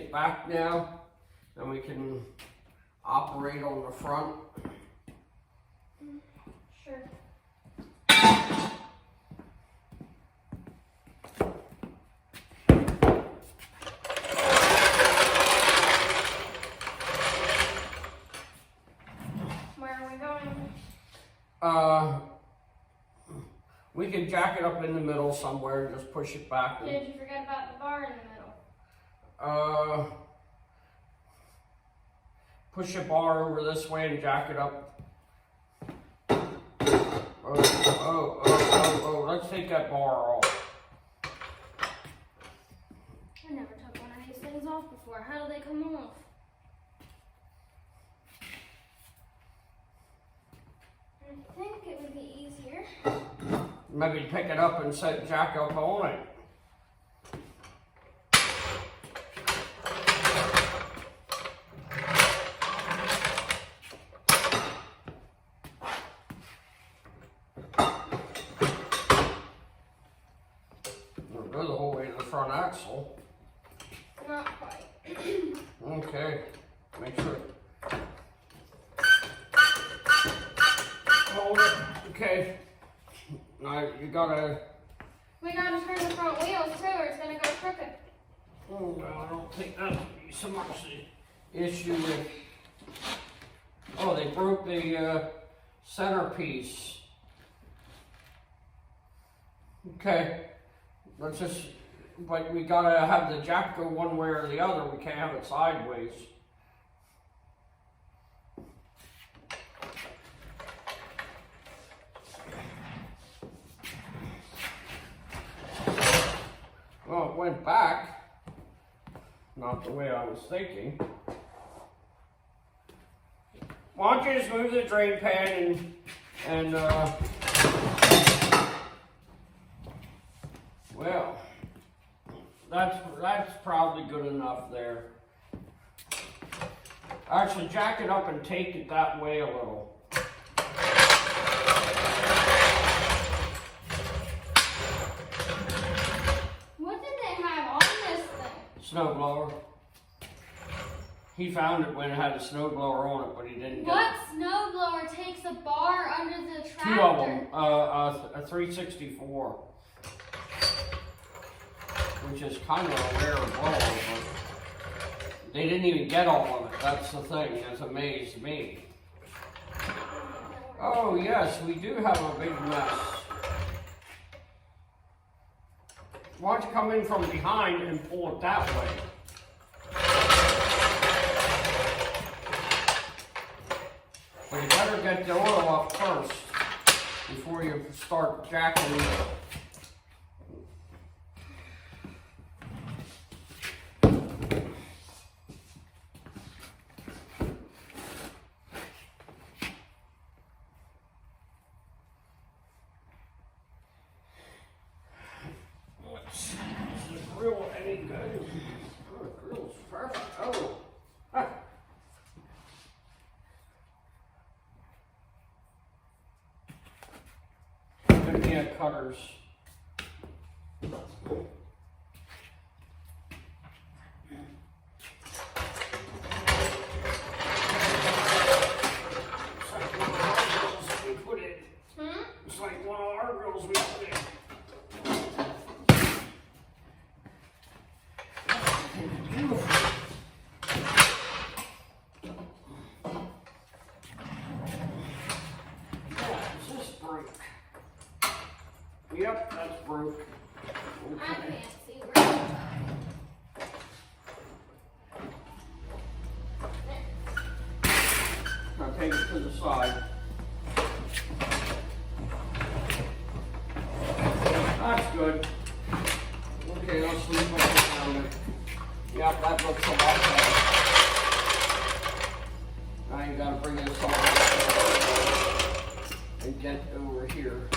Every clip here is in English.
it back now, and we can operate on the front. Sure. Where are we going? We can jack it up in the middle somewhere and just push it back. Did you forget about the bar in the middle? Push the bar over this way and jack it up. Oh, let's take that bar off. I never took one of these things off before. How do they come off? I think it would be easier. Maybe pick it up and set jack up on it. We'll go the whole way to the front axle. Not quite. Okay, make sure. Hold it. Okay. Now you gotta. We gotta turn the front wheels too, or it's gonna go crooked. Oh well, I don't think that'll be so much the issue with. Oh, they broke the centerpiece. Okay, let's just. But we gotta have the jack go one way or the other. We can't have it sideways. Well, it went back. Not the way I was thinking. Why don't you just move the drain pan and well, that's probably good enough there. Actually, jack it up and take it that way a little. What did they have on this thing? Snow blower. He found it when it had a snow blower on it, but he didn't get What snowblower takes a bar under the it. tractor? Two of them, a 364, which is kind of a rare blower, but they didn't even get all of it. That's the thing that's amazed me. Oh yes, we do have a big mess. Why don't you come in from behind and pull it that way? But you better get the oil up first before you start jacking. Is the grill any good? Oh, the grill's perfect. Oh. Ha. Give me a cutters. It's like one of our grills we put in. Yep, that's broke. I can't see where it's at. Now take it to the side. That's good. Okay, let's leave it around it. Yep, that looks a lot better. Now you gotta bring this all and get over here.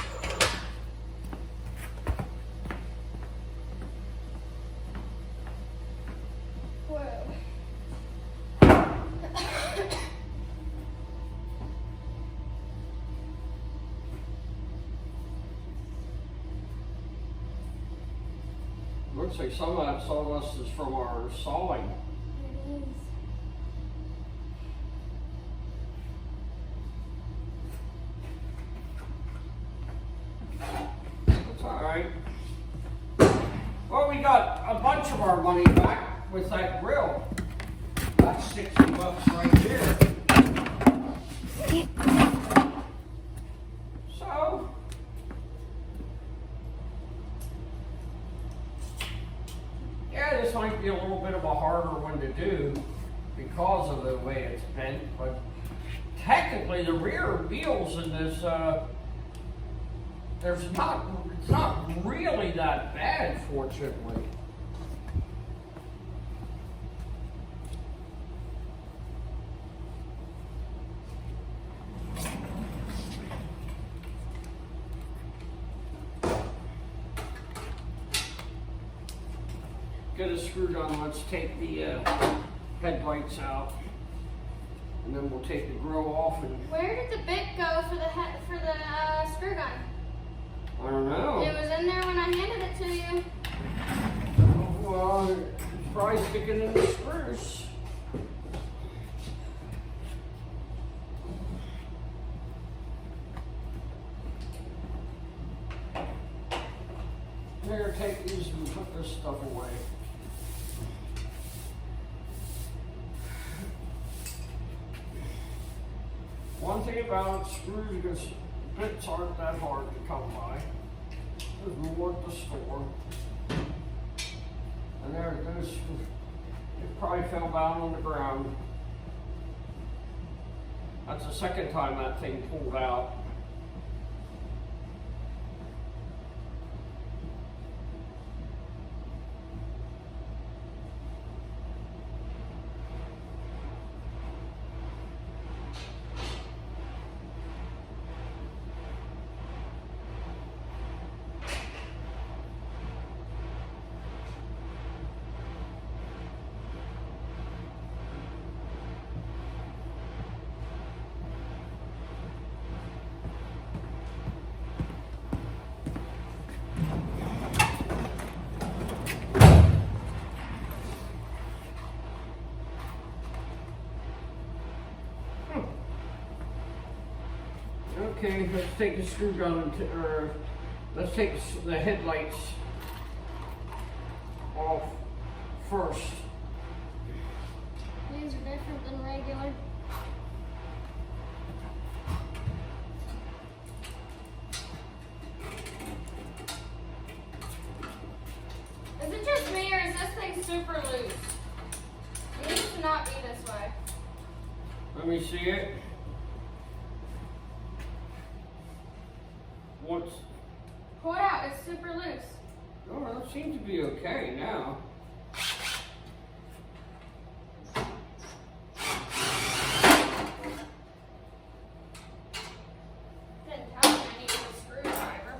Looks like some of that sawdust is from our sawing. Jeez. That's alright. Well, we got a bunch of our money back with that grill. That's $60 right there. So, yeah, this might be a little bit of a harder one to do because of the way it's bent, but technically the rear wheels in this, it's not really that bad, fortunately. Get a screw gun, let's take the headlights out. And then we'll take the grill off and Where did the bit go for the screw gun? I don't know. It was in there when I handed it to you. Well, it's probably sticking in the screws. Here, take these and put this stuff away. One thing about screws is bits aren't that hard to come by. There's more at the store. And there it goes. It probably fell down on the ground. That's the second time that thing pulled out. Okay, let's take the screw gun or let's take the headlights off first. These are different than regular. Is it just me or is this thing super loose? It needs to not be this way. Let me see it. What's? Pull it out, it's super loose. Oh, that seems to be okay now. Didn't tell me I needed a screwdriver.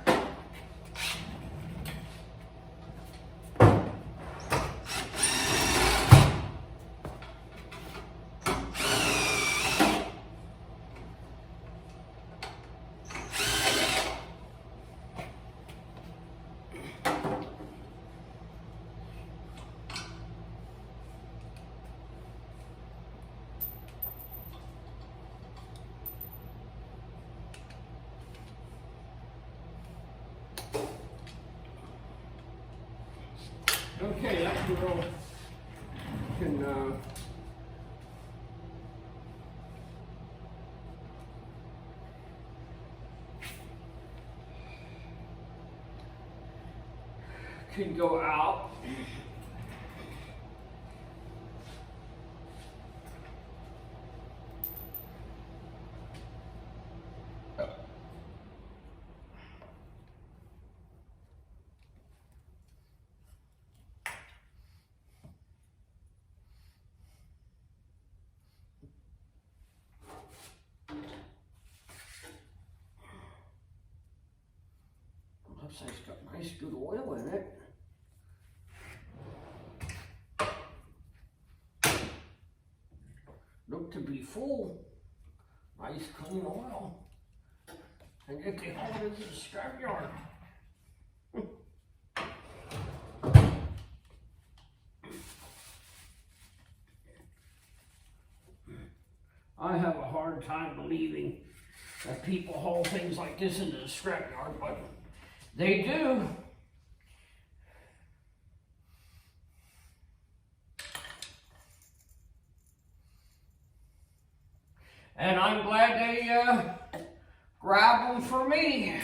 Okay, that girl can go out. Looks like it's got nice good oil in it. Look to be full. Nice clean oil. And get the hell into the scrapyard. I have a hard time believing that people haul things like this into the scrapyard, but they do. And I'm glad they grabbed them for me.